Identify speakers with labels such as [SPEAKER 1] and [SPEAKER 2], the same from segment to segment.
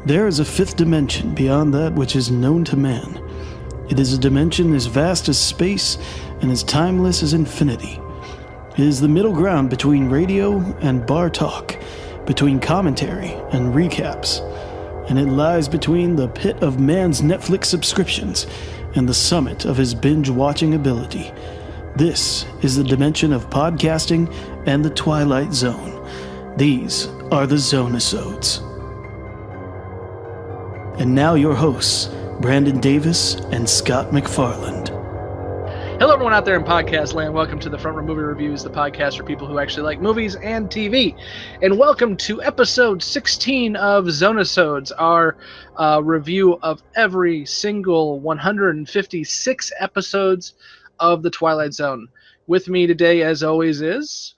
[SPEAKER 1] There is a fifth dimension beyond that which is known to man. It is a dimension as vast as space and as timeless as infinity. It is the middle ground between radio and bar talk, between commentary and recaps, and it lies between the pit of man's Netflix subscriptions and the summit of his binge-watching ability. This is the dimension of podcasting and the Twilight Zone. These are the Zone-i-Sodes. And now your hosts, Brandon Davis and Scott McFarland.
[SPEAKER 2] Hello, everyone out there in podcast land. Welcome to the Front Row Movie Reviews, the podcast for people who actually like movies and TV. And welcome to episode 16 of Zone-i-Sodes, our review of every single 156 episodes of the Twilight Zone. With me today, as always, is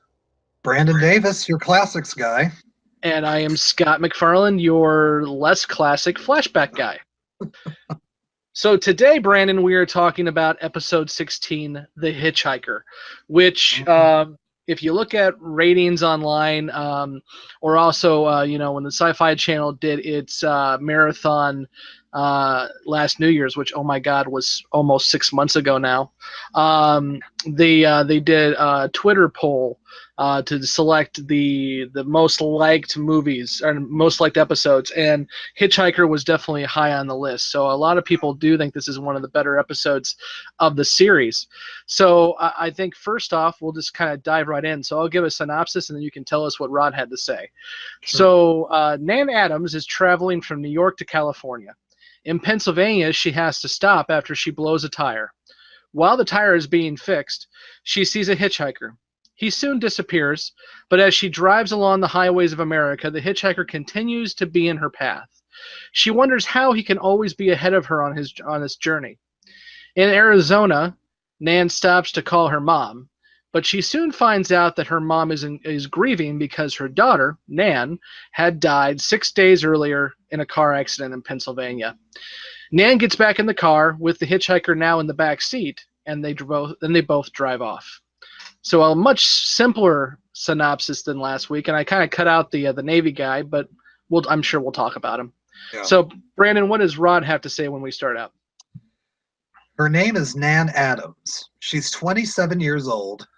[SPEAKER 3] Brandon Davis, your classics guy.
[SPEAKER 2] And I am Scott McFarland, your less classic flashback guy. So today, Brandon, we are talking about episode 16, The Hitch-Hiker, which, if you look at ratings online, or also, when the Sci-Fi Channel did its marathon last New Year's, which, oh my God, was almost 6 months ago now, they did a Twitter poll to select the most liked movies or most liked episodes, and Hitch-Hiker was definitely high on the list. So a lot of people do think this is one of the better episodes of the series. So I think first off, we'll just kind of dive right in. So I'll give a synopsis, and then you can tell us what Rod had to say. Sure. So Nan Adams is traveling from New York to California. In Pennsylvania, she has to stop after she blows a tire. While the tire is being fixed, she sees a hitchhiker. He soon disappears, but as she drives along the highways of America, the hitchhiker continues to be in her path. She wonders how he can always be ahead of her on his journey. In Arizona, Nan stops to call her mom, but she soon finds out that her mom is grieving because her daughter, Nan, had died 6 days earlier in a car accident in Pennsylvania. Nan gets back in the car with the hitchhiker now in the back seat, and they both drive off. So a much simpler synopsis than last week, and I kind of cut out the Navy guy, but I'm sure we'll talk about him. Yeah. So, Brandon, what does Rod have to say when we start out?
[SPEAKER 3] Her name is Nan Adams. She's 27 years old.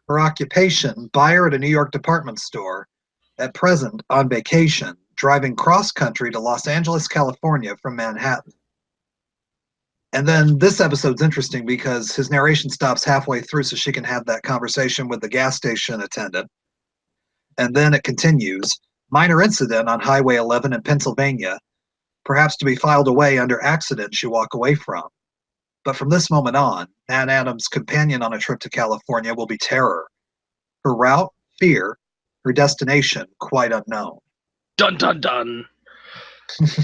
[SPEAKER 3] Her occupation, buyer at a New York department store. At present, on vacation, driving cross-country to Los Angeles, California from Manhattan. And then this episode's interesting because his narration stops halfway through so she can have that conversation with the gas station attendant. And then it continues. Minor incident on Highway 11 in Pennsylvania, perhaps to be filed away under accident she walk away from. But from this moment on, Nan Adams' companion on a trip to California will be terror. Her route, fear. Her destination, quite unknown.
[SPEAKER 2] Dun, dun, dun.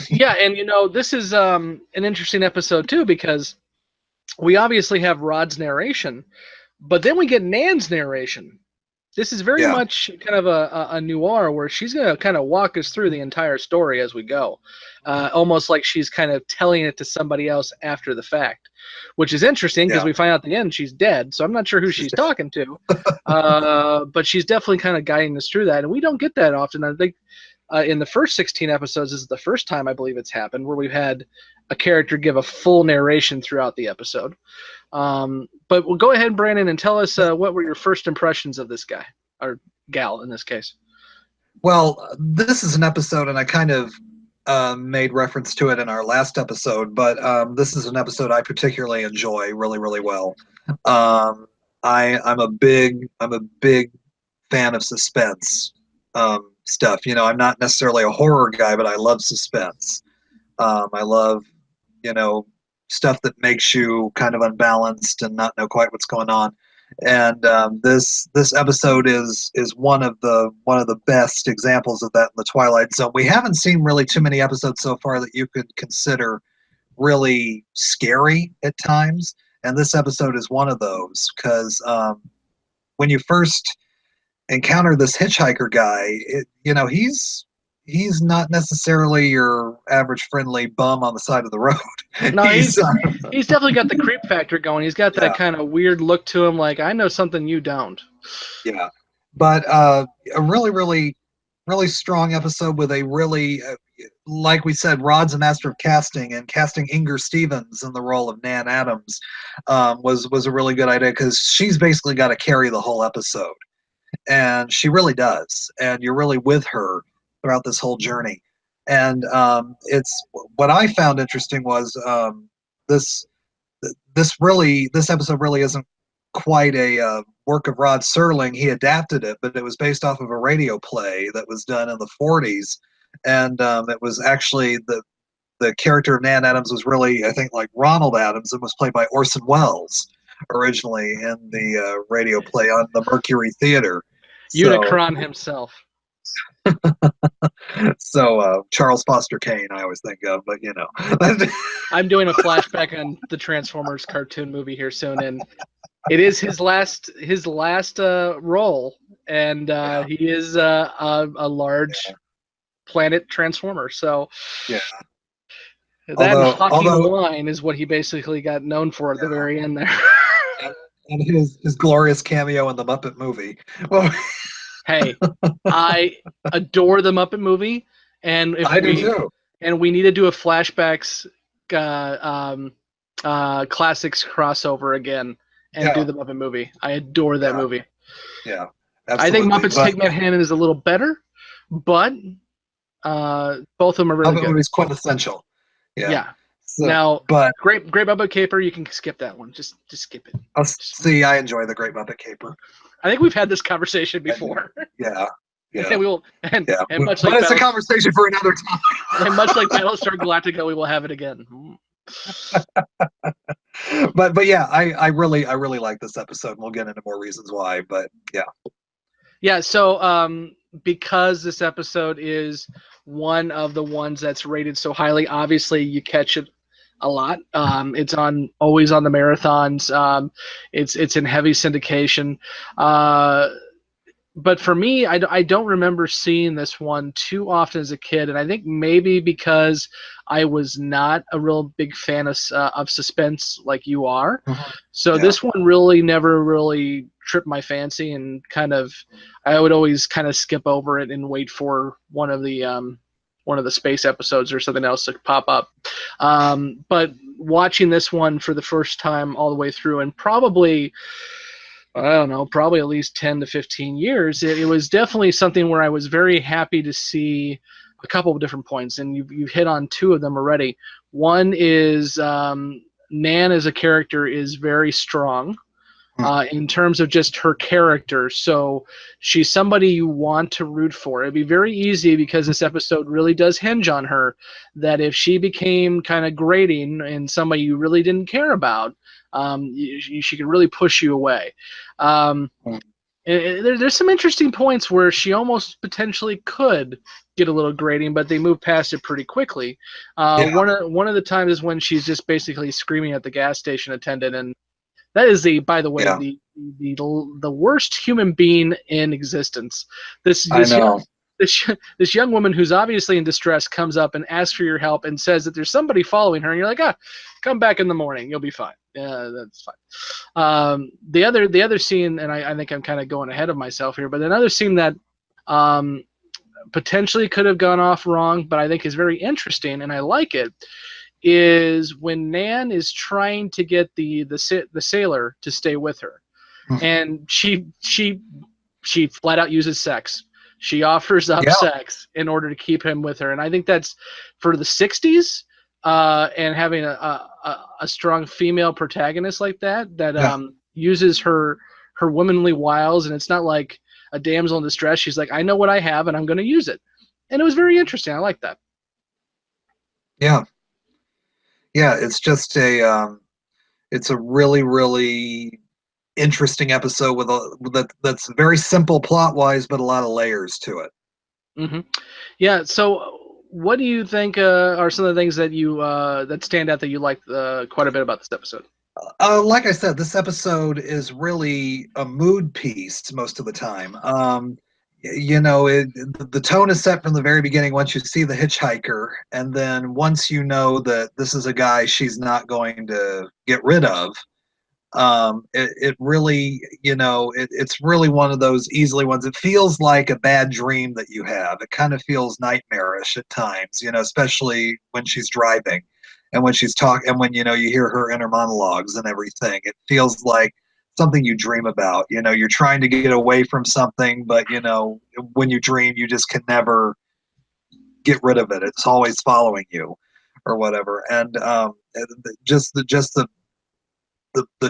[SPEAKER 2] Yeah, and this is an interesting episode too, because we obviously have Rod's narration, but then we get Nan's narration. This is very much kind of a noir where she's going to kind of walk us through the entire story as we go, almost like she's kind of telling it to somebody else after the fact, which is interesting because we find out at the end she's dead, so I'm not sure who she's talking to, but she's definitely kind of guiding us through that, and we don't get that often. I think in the first 16 episodes, this is the first time I believe it's happened where we've had a character give a full narration throughout the episode. But we'll go ahead, Brandon, and tell us what were your first impressions of this guy, or gal in this case.
[SPEAKER 3] Well, this is an episode, and I kind of made reference to it in our last episode, but this is an episode I particularly enjoy really, really well. I'm a big fan of suspense stuff. I'm not necessarily a horror guy, but I love suspense. I love, stuff that makes you kind of unbalanced and not know quite what's going on. And this episode is one of the best examples of that in the Twilight Zone. We haven't seen really too many episodes so far that you could consider really scary at times, and this episode is one of those because when you first encounter this hitchhiker guy, he's not necessarily your average friendly bum on the side of the road.
[SPEAKER 2] No, he's definitely got the creep factor going. He's got that kind of weird look to him, like I know something you don't.
[SPEAKER 3] Yeah, but a really, really really strong episode with a really, like we said, Rod's a master of casting, and casting Inger Stevens in the role of Nan Adams was a really good idea, because she's basically got to carry the whole episode, and she really does, and you're really with her throughout this whole journey. And it's what I found interesting was this this episode really isn't quite a work of Rod Serling. He adapted it, but it was based off of a radio play that was done in the 40s, and it was actually the character of Nan Adams was really, I think, like Ronald Adams, and was played by Orson Welles originally in the radio play on the Mercury Theater.
[SPEAKER 2] Unicron himself.
[SPEAKER 3] So Charles Foster Kane, I always think of, but you know.
[SPEAKER 2] I'm doing a flashback on the Transformers cartoon movie here soon, and it is his last role, and he is a large planet transformer. So
[SPEAKER 3] yeah,
[SPEAKER 2] that hawking line is what he basically got known for at the very end there.
[SPEAKER 3] And his glorious cameo in the Muppet movie. Well,
[SPEAKER 2] hey, I adore the Muppet movie, and if
[SPEAKER 3] I do too.
[SPEAKER 2] And we need to do a flashbacks classics crossover again, and do the Muppet movie. I adore that movie.
[SPEAKER 3] Yeah,
[SPEAKER 2] absolutely. I think Muppets Take Manhattan is a little better, but both of them are really good.
[SPEAKER 3] Muppet movie is quintessential. Yeah. So,
[SPEAKER 2] now,
[SPEAKER 3] but
[SPEAKER 2] Great Muppet Caper, you can skip that one. Just skip it.
[SPEAKER 3] See, I enjoy the Great Muppet Caper.
[SPEAKER 2] I think we've had this conversation before.
[SPEAKER 3] Yeah.
[SPEAKER 2] And we will, and much
[SPEAKER 3] but
[SPEAKER 2] like
[SPEAKER 3] it's a conversation for another time.
[SPEAKER 2] And much like Battlestar Galactica, we will have it again.
[SPEAKER 3] but yeah, I really like this episode, and we'll get into more reasons why. But yeah.
[SPEAKER 2] So because this episode is one of the ones that's rated so highly, obviously you catch it a lot. It's always on the marathons. It's in heavy syndication. But for me, I don't remember seeing this one too often as a kid, and I think maybe because I was not a real big fan of suspense like you are.
[SPEAKER 3] Mm-hmm.
[SPEAKER 2] So this one really never really tripped my fancy, and I would always kind of skip over it and wait for one of the space episodes or something else to pop up. But watching this one for the first time all the way through, and probably at least 10 to 15 years, it was definitely something where I was very happy to see a couple of different points, and you've hit on two of them already. One is Nan as a character is very strong in terms of just her character. So she's somebody you want to root for. It'd be very easy, because this episode really does hinge on her, that if she became kind of grating and somebody you really didn't care about, she could really push you away. There's some interesting points where she almost potentially could get a little grating, but they move past it pretty quickly. One of the times is when she's just basically screaming at the gas station attendant, and that is the worst human being in existence. This young woman who's obviously in distress comes up and asks for your help and says that there's somebody following her, and you're like, come back in the morning, you'll be fine. Yeah, that's fine. The other scene, and I think I'm kind of going ahead of myself here, but another scene that potentially could have gone off wrong, but I think is very interesting, and I like it, is when Nan is trying to get the sailor to stay with her, and she flat out uses sex. She offers up sex in order to keep him with her, and I think that's for the 60s, and having a strong female protagonist like that uses her womanly wiles, and it's not like a damsel in distress. She's like, I know what I have, and I'm going to use it, and it was very interesting. I like that.
[SPEAKER 3] Yeah, it's just it's a really, really interesting episode that's very simple plot wise, but a lot of layers to it.
[SPEAKER 2] Mm-hmm. Yeah. So, what do you think are some of the things that that stand out that you like quite a bit about this episode?
[SPEAKER 3] Like I said, this episode is really a mood piece most of the time. The tone is set from the very beginning once you see the hitchhiker, and then once you know that this is a guy she's not going to get rid of, It really, it's really one of those easily ones. It feels like a bad dream that you have. It kind of feels nightmarish at times, especially when she's driving and when she's talking and when, you hear her inner monologues and everything. It feels like something you dream about. You're trying to get away from something, but, when you dream, you just can never get rid of it. It's always following you or whatever. And just the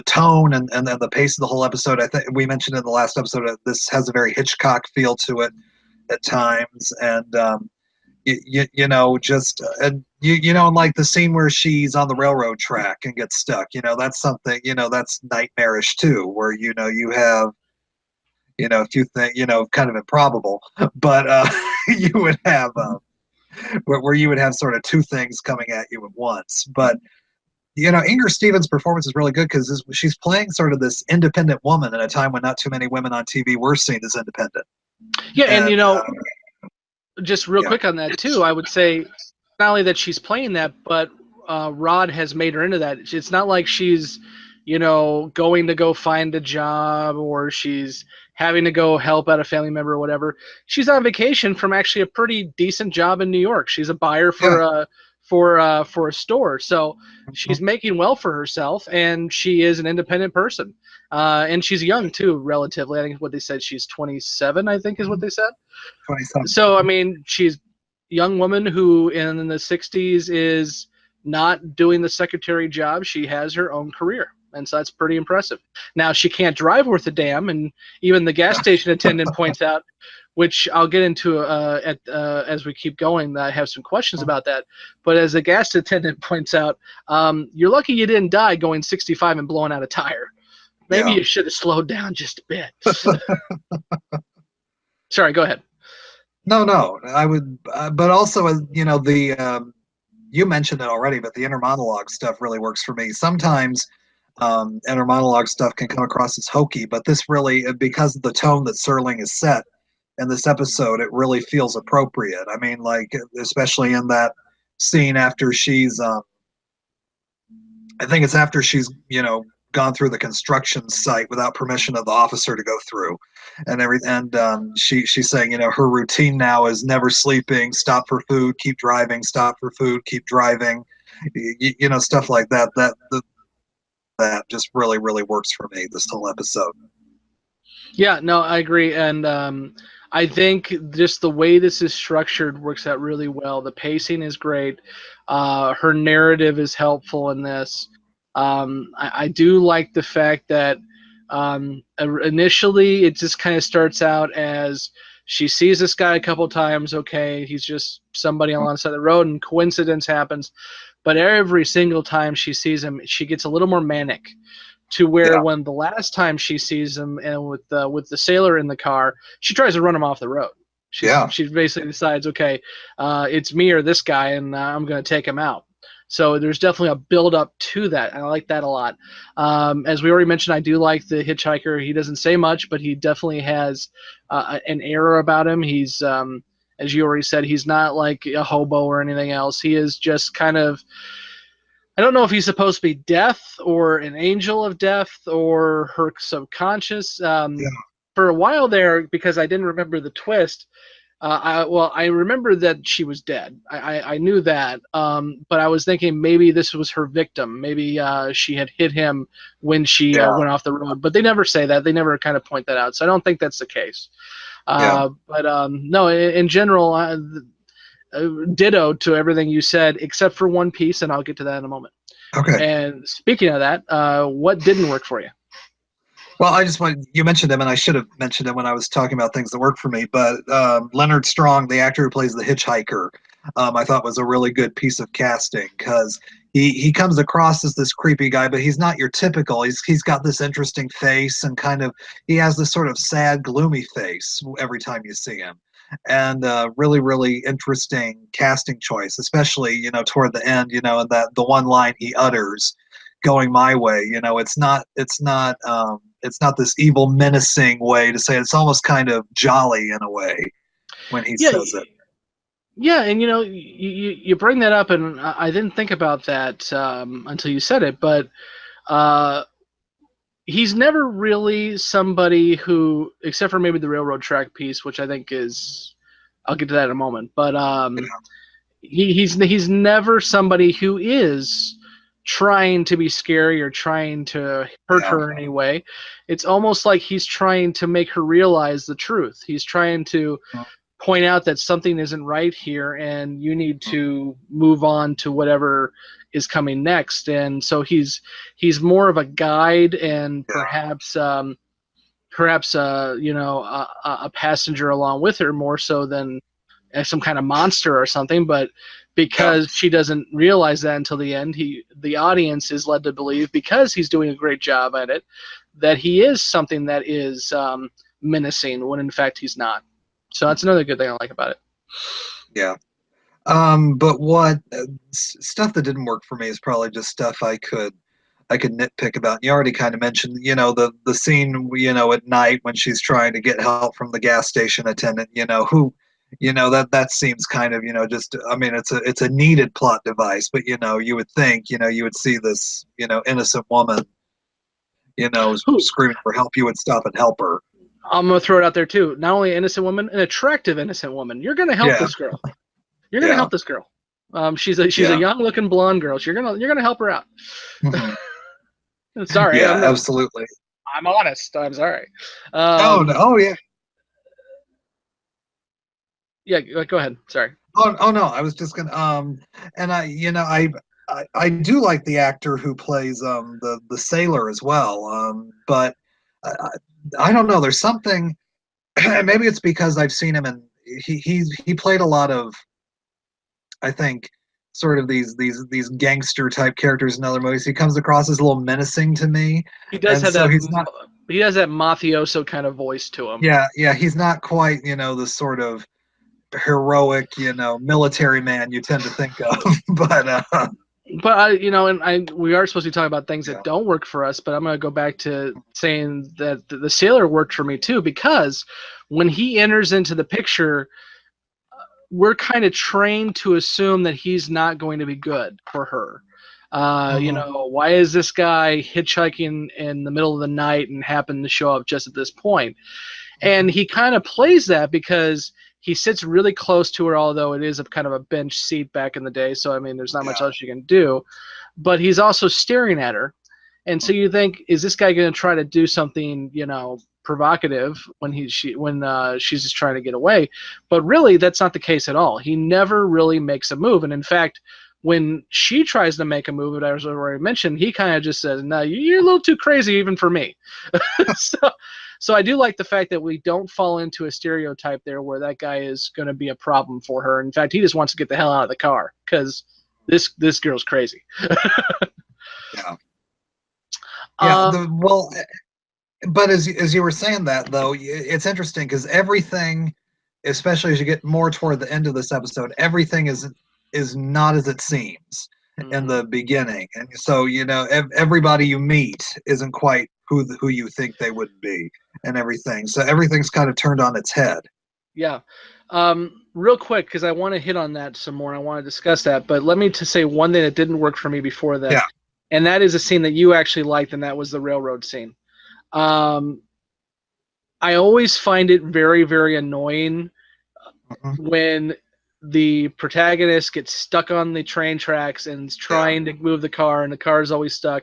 [SPEAKER 3] tone and the pace of the whole episode. I think we mentioned in the last episode this has a very Hitchcock feel to it at times, and like the scene where she's on the railroad track and gets stuck. That's something. That's nightmarish too, where you have a few things kind of improbable, but you would have where you would have sort of two things coming at you at once, but. Inger Stevens' performance is really good because she's playing sort of this independent woman at a time when not too many women on TV were seen as independent.
[SPEAKER 2] Yeah, and just real quick on that too, I would say not only that she's playing that, but Rod has made her into that. It's not like she's, going to go find a job or she's having to go help out a family member or whatever. She's on vacation from actually a pretty decent job in New York. She's a buyer for a store, so she's making well for herself, and she is an independent person, and she's young too, relatively. I think what they said, she's 27, I think is what they said.
[SPEAKER 3] 27.
[SPEAKER 2] So I mean, she's a young woman who in the 60s is not doing the secretary job. She has her own career, and so that's pretty impressive. Now she can't drive worth a damn, and even the gas station attendant points out, which I'll get into as we keep going. I have some questions about that. But as the gas attendant points out, you're lucky you didn't die going 65 and blowing out a tire. Maybe you should have slowed down just a bit. Sorry, go ahead.
[SPEAKER 3] No, I would, but also, you mentioned it already, but the inner monologue stuff really works for me. Sometimes inner monologue stuff can come across as hokey, but this really, because of the tone that Serling is set, in this episode, it really feels appropriate. I mean, like, especially in that scene after she's, I think it's after she's, gone through the construction site without permission of the officer to go through, and she's saying, her routine now is never sleeping, stop for food, keep driving, stop for food, keep driving, stuff like that. That just really, really works for me, this whole episode.
[SPEAKER 2] Yeah, no, I agree, and I think just the way this is structured works out really well. The pacing is great. Her narrative is helpful in this. I do like the fact that initially it just kind of starts out as she sees this guy a couple times. Okay, he's just somebody alongside the road, and coincidence happens. But every single time she sees him, she gets a little more manic. To where when the last time she sees him and with the sailor in the car, she tries to run him off the road. She basically decides, okay, it's me or this guy, and I'm going to take him out. So there's definitely a build up to that. I like that a lot. As we already mentioned, I do like the hitchhiker. He doesn't say much, but he definitely has an air about him. He's, as you already said, he's not like a hobo or anything else. He is just kind of, I don't know if he's supposed to be death or an angel of death or her subconscious. For a while there, because I didn't remember the twist, I remember that she was dead. I knew that, but I was thinking maybe this was her victim. Maybe she had hit him when she went off the road. But they never say that. They never kind of point that out. So I don't think that's the case. But no, in general, ditto to everything you said, except for one piece, and I'll get to that in a moment.
[SPEAKER 3] Okay.
[SPEAKER 2] And speaking of that, what didn't work for you?
[SPEAKER 3] Well, you mentioned him, and I should have mentioned him when I was talking about things that worked for me. But Leonard Strong, the actor who plays the Hitch-Hiker, I thought was a really good piece of casting because he comes across as this creepy guy, but he's not your typical. He's got this interesting face and he has this sort of sad, gloomy face every time you see him. And really, really interesting casting choice, especially toward the end. And that the one line he utters, "Going my way." It's not this evil, menacing way to say it. It's almost kind of jolly in a way when he says it.
[SPEAKER 2] Yeah, and you bring that up, and I didn't think about that until you said it. But he's never really somebody who, except for maybe the railroad track piece, which I think is, I'll get to that in a moment. But he's never somebody who is trying to be scary or trying to hurt her in any way. It's almost like he's trying to make her realize the truth. He's trying to point out that something isn't right here and you need to move on to whatever is coming next. And so he's more of a guide and perhaps a passenger along with her, more so than some kind of monster or something. But because she doesn't realize that until the end, the audience is led to believe, because he's doing a great job at it, that he is something that is menacing, when in fact he's not. So that's another good thing I like about it.
[SPEAKER 3] Yeah. But what stuff that didn't work for me is probably just stuff I could nitpick about. You already kind of mentioned, the scene, at night when she's trying to get help from the gas station attendant, that seems kind of, just, I mean, it's a needed plot device, but, you would think, you would see this, innocent woman, screaming for help, you would stop and help her.
[SPEAKER 2] I'm going to throw it out there too. Not only an innocent woman, an attractive innocent woman. You're going to help this girl. You're going to help this girl. She's a young looking blonde girl. So you're going to help her out.
[SPEAKER 3] Mm-hmm.
[SPEAKER 2] Sorry.
[SPEAKER 3] Yeah, absolutely.
[SPEAKER 2] I'm honest. I'm sorry.
[SPEAKER 3] Yeah.
[SPEAKER 2] Yeah, go ahead. Sorry.
[SPEAKER 3] Oh no, I was just gonna and I do like the actor who plays the sailor as well. But I don't know. There's something. Maybe it's because I've seen him and he played a lot of, I think, sort of these gangster type characters in other movies. He comes across as a little menacing to me.
[SPEAKER 2] He does have that. He has that mafioso kind of voice to him.
[SPEAKER 3] Yeah. He's not quite the sort of heroic, military man you tend to think of, but
[SPEAKER 2] we are supposed to be talking about things that don't work for us, but I'm going to go back to saying that the sailor worked for me too, because when he enters into the picture, we're kind of trained to assume that he's not going to be good for her. Why is this guy hitchhiking in the middle of the night and happened to show up just at this point? And he kind of plays that because he sits really close to her, although it is a kind of a bench seat back in the day. So, I mean, there's not much else you can do. But he's also staring at her. And so you think, is this guy going to try to do something, provocative when she's just trying to get away? But really, that's not the case at all. He never really makes a move. And in fact, when she tries to make a move, as I already mentioned, he kind of just says, no, you're a little too crazy even for me. So I do like the fact that we don't fall into a stereotype there where that guy is going to be a problem for her. In fact, he just wants to get the hell out of the car because this girl's crazy.
[SPEAKER 3] But as you were saying that, though, it's interesting because everything, especially as you get more toward the end of this episode, everything is not as it seems in the beginning. And so, everybody you meet isn't quite who you think they would be and everything. So everything's kind of turned on its head.
[SPEAKER 2] Yeah. Real quick, because I want to hit on that some more. I want to discuss that. But let me say one thing that didn't work for me before that. Yeah. And that is a scene that you actually liked, and that was the railroad scene. I always find it very, very annoying when the protagonist gets stuck on the train tracks and is trying to move the car, and the car is always stuck.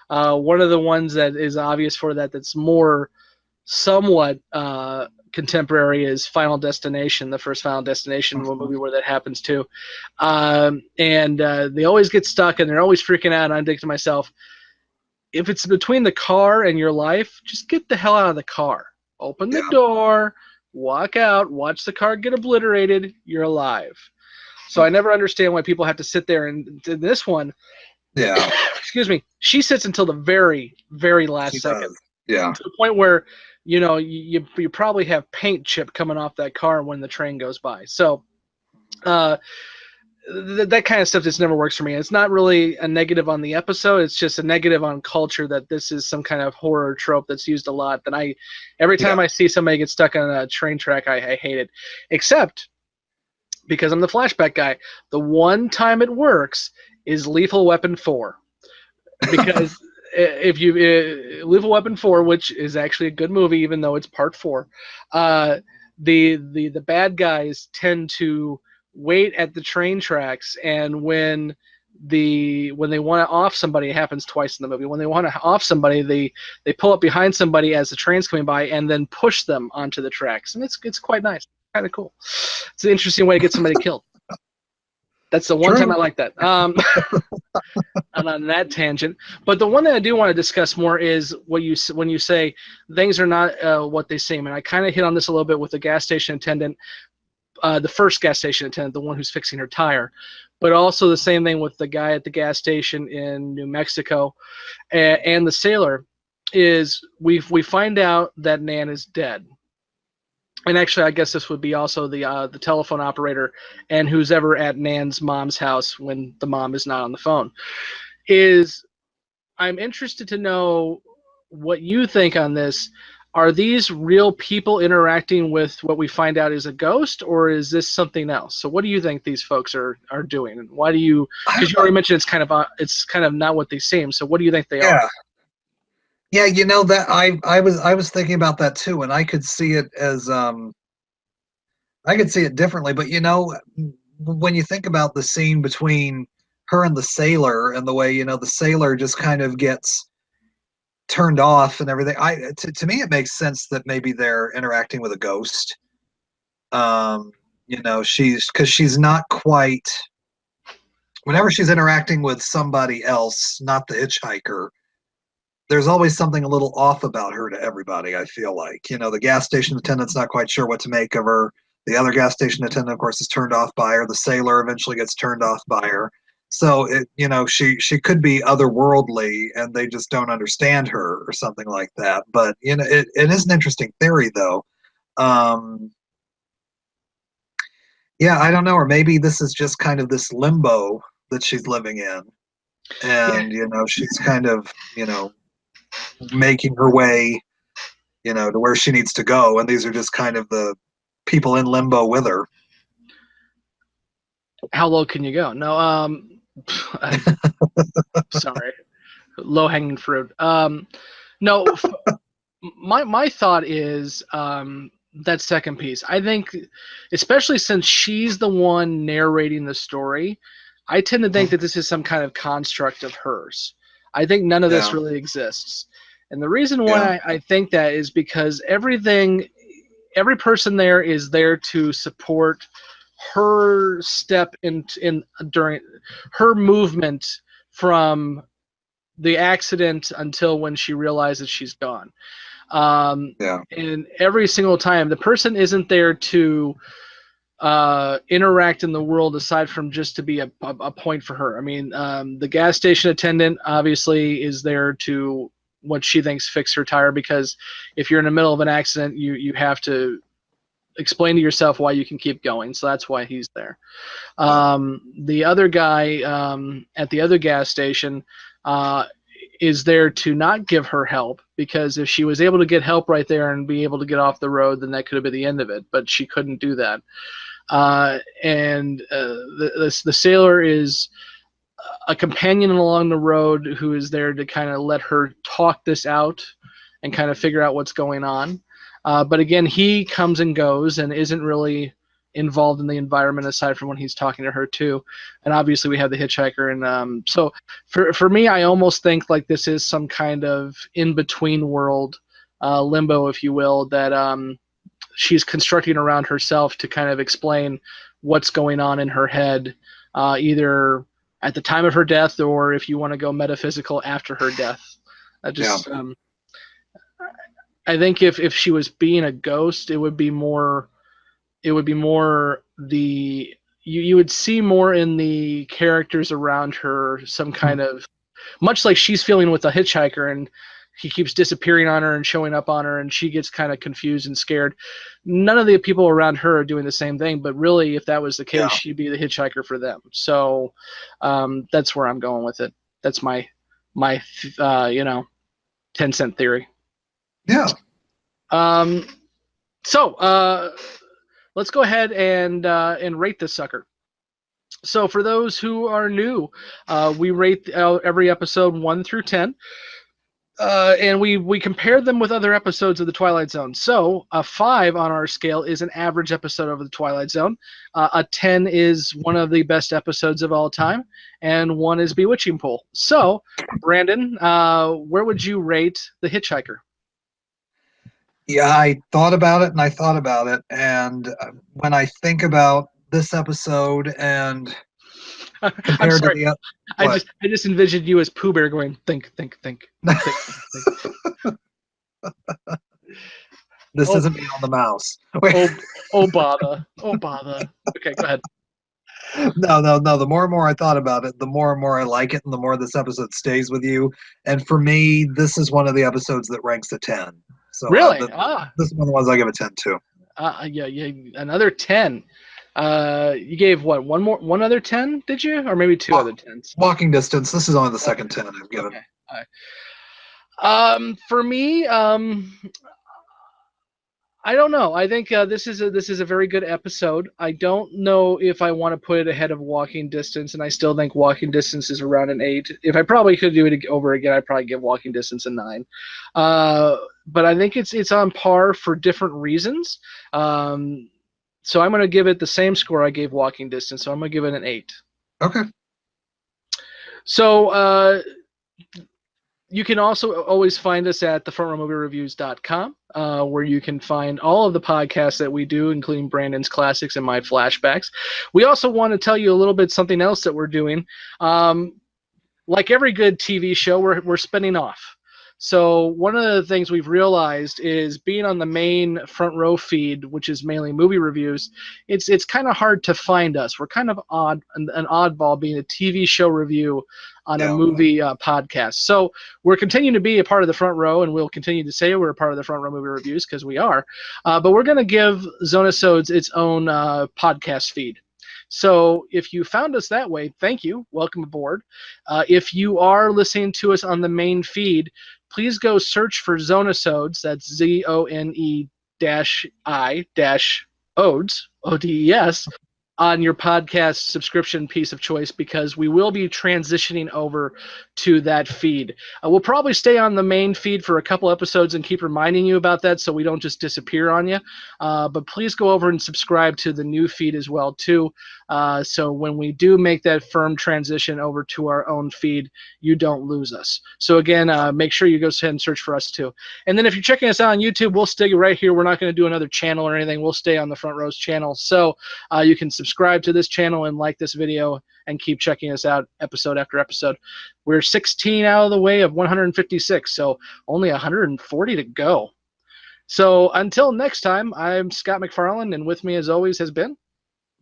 [SPEAKER 2] One of the ones that is obvious for that's more somewhat contemporary is Final Destination, the first Final Destination movie where that happens too. And they always get stuck and they're always freaking out, and I think to myself, if it's between the car and your life, just get the hell out of the car. Open the door, walk out, watch the car get obliterated, you're alive. So I never understand why people have to sit there, and in this one, excuse me, she sits until the very, very last second. To the point where, you probably have paint chip coming off that car when the train goes by. So that kind of stuff just never works for me. It's not really a negative on the episode. It's just a negative on culture that this is some kind of horror trope that's used a lot. That every time I see somebody get stuck on a train track, I hate it. Except because I'm the flashback guy. The one time it works is Lethal Weapon 4. Because if you Lethal Weapon 4, which is actually a good movie, even though it's part 4, the bad guys tend to wait at the train tracks, and when they want to off somebody, it happens twice in the movie. When they want to off somebody, they pull up behind somebody as the train's coming by, and then push them onto the tracks, and it's quite nice, kind of cool. It's an interesting way to get somebody killed. That's the one time I like that. And on that tangent, but the one that I do want to discuss more is when you say things are not what they seem, and I kind of hit on this a little bit with the gas station attendant, the first gas station attendant, the one who's fixing her tire, but also the same thing with the guy at the gas station in New Mexico, and the sailor. Is we find out that Nan is dead. And actually, I guess this would be also the telephone operator and who's ever at Nan's mom's house when the mom is not on the phone. I'm interested to know what you think on this. Are these real people interacting with what we find out is a ghost, or is this something else? So what do you think these folks are doing, and why do you? Because you already mentioned it's kind of not what they seem. So what do you think they are?
[SPEAKER 3] Yeah, you know that I was thinking about that too, and I could see it as I could see it differently. But you know, when you think about the scene between her and the sailor, and the way the sailor just kind of gets turned off and everything, to me it makes sense that maybe they're interacting with a ghost. She's not quite. Whenever she's interacting with somebody else, not the hitchhiker, there's always something a little off about her to everybody, I feel like. The gas station attendant's not quite sure what to make of her. The other gas station attendant, of course, is turned off by her. The sailor eventually gets turned off by her. So, she could be otherworldly, and they just don't understand her or something like that. But, it is an interesting theory, though. Yeah, I don't know. Or maybe this is just kind of this limbo that she's living in. And, she's kind of, making her way, to where she needs to go, and these are just kind of the people in limbo with her.
[SPEAKER 2] How low can you go? No, sorry, low hanging fruit. No, my thought is that second piece. I think, especially since she's the one narrating the story, I tend to think that this is some kind of construct of hers. I think none of this really exists. And the reason why I think that is because every person there is there to support her step in during her movement from the accident until when she realizes she's gone. And every single time, the person isn't there to interact in the world aside from just to be a point for her. I mean, the gas station attendant obviously is there to what she thinks fix her tire, because if you're in the middle of an accident, you have to explain to yourself why you can keep going. So that's why he's there. The other guy at the other gas station is there to not give her help, because if she was able to get help right there and be able to get off the road, then that could have been the end of it. But she couldn't do that. The sailor is a companion along the road who is there to kind of let her talk this out and kind of figure out what's going on. But again, he comes and goes and isn't really involved in the environment aside from when he's talking to her too. And obviously we have the hitchhiker. And so for me, I almost think like this is some kind of in-between world, limbo, if you will, that she's constructing around herself to kind of explain what's going on in her head, either at the time of her death, or if you want to go metaphysical, after her death. I think if she was being a ghost, it would be more you would see more in the characters around her some kind of, much like she's feeling with the hitchhiker, and he keeps disappearing on her and showing up on her, and she gets kind of confused and scared. None of the people around her are doing the same thing, but really, if that was the case, she'd be the hitchhiker for them. So that's where I'm going with it. That's my 10-cent theory.
[SPEAKER 3] Yeah.
[SPEAKER 2] So let's go ahead and rate this sucker. So for those who are new, we rate every episode 1 through 10. And we compared them with other episodes of the Twilight Zone. So a 5 on our scale is an average episode of the Twilight Zone. A 10 is one of the best episodes of all time, and 1 is Bewitching Pool. So, Brandon, where would you rate The Hitchhiker?
[SPEAKER 3] Yeah, I thought about it, and when I think about this episode and compared to the other,
[SPEAKER 2] I just envisioned you as Pooh Bear going, think.
[SPEAKER 3] This isn't me on the mouse.
[SPEAKER 2] Oh bother. Okay, go ahead.
[SPEAKER 3] No. The more and more I thought about it, the more and more I like it, and the more this episode stays with you. And for me, this is one of the episodes that ranks a 10. So
[SPEAKER 2] really?
[SPEAKER 3] This is one of the ones I give a 10 to.
[SPEAKER 2] Yeah, another 10. You gave what? One other 10? Did you, or maybe 2 other 10s?
[SPEAKER 3] Walking Distance. This is only the second 10 I've given.
[SPEAKER 2] Okay. All right. For me, I don't know. I think this is a very good episode. I don't know if I want to put it ahead of Walking Distance, and I still think Walking Distance is around an 8. If I probably could do it over again, I'd probably give Walking Distance a 9. But I think it's on par for different reasons. So I'm going to give it the same score I gave Walking Distance. So I'm going to give it an 8.
[SPEAKER 3] Okay.
[SPEAKER 2] So you can also always find us at thefrontrowmoviereviews.com, where you can find all of the podcasts that we do, including Brandon's Classics and my Flashbacks. We also want to tell you a little bit something else that we're doing. Like every good TV show, we're spinning off. So one of the things we've realized is being on the main Front Row feed, which is mainly movie reviews, it's kind of hard to find us. We're kind of an oddball being a TV show review on a movie podcast. So we're continuing to be a part of the Front Row, and we'll continue to say we're a part of the Front Row movie reviews because we are. But we're going to give Zone-i-Sodes its own podcast feed. So if you found us that way, thank you. Welcome aboard. If you are listening to us on the main feed, please go search for Zone-i-Sodes. That's ZONE-I-ODES, ODES, on your podcast subscription piece of choice, because we will be transitioning over to that feed. We'll probably stay on the main feed for a couple episodes and keep reminding you about that so we don't just disappear on you. But please go over and subscribe to the new feed as well, too. So when we do make that firm transition over to our own feed, you don't lose us. So again, make sure you go ahead and search for us too. And then if you're checking us out on YouTube, we'll stay right here. We're not going to do another channel or anything. We'll stay on the Front Row's channel. So you can subscribe to this channel and like this video and keep checking us out episode after episode. We're 16 out of the way of 156, so only 140 to go. So until next time, I'm Scott McFarland, and with me as always has been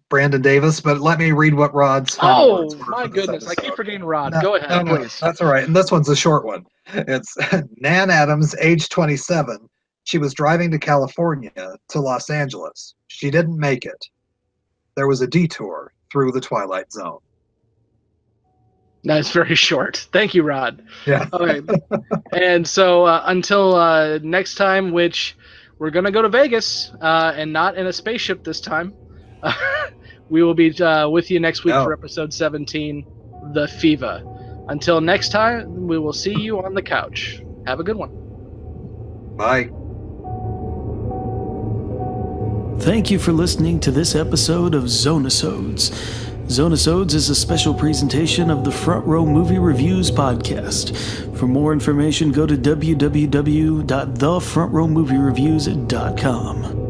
[SPEAKER 3] Brandon Davis, but let me read what Rod's
[SPEAKER 2] words were. My goodness, I keep forgetting Rod. Go ahead, please.
[SPEAKER 3] That's all right, and this one's a short one. It's Nan Adams, age 27. She was driving to California to Los Angeles. She didn't make it. There was a detour through the Twilight Zone.
[SPEAKER 2] That's very short. Thank you, Rod.
[SPEAKER 3] Yeah.
[SPEAKER 2] Okay. And so until next time, which we're going to go to Vegas and not in a spaceship this time. We will be with you next week for episode 17, The Fiva. Until next time, we will see you on the couch. Have a good one.
[SPEAKER 3] Bye.
[SPEAKER 1] Thank you for listening to this episode of Zone-i-Sodes. Zone-i-Sodes is a special presentation of the Front Row Movie Reviews podcast. For more information, go to www.thefrontrowmoviereviews.com.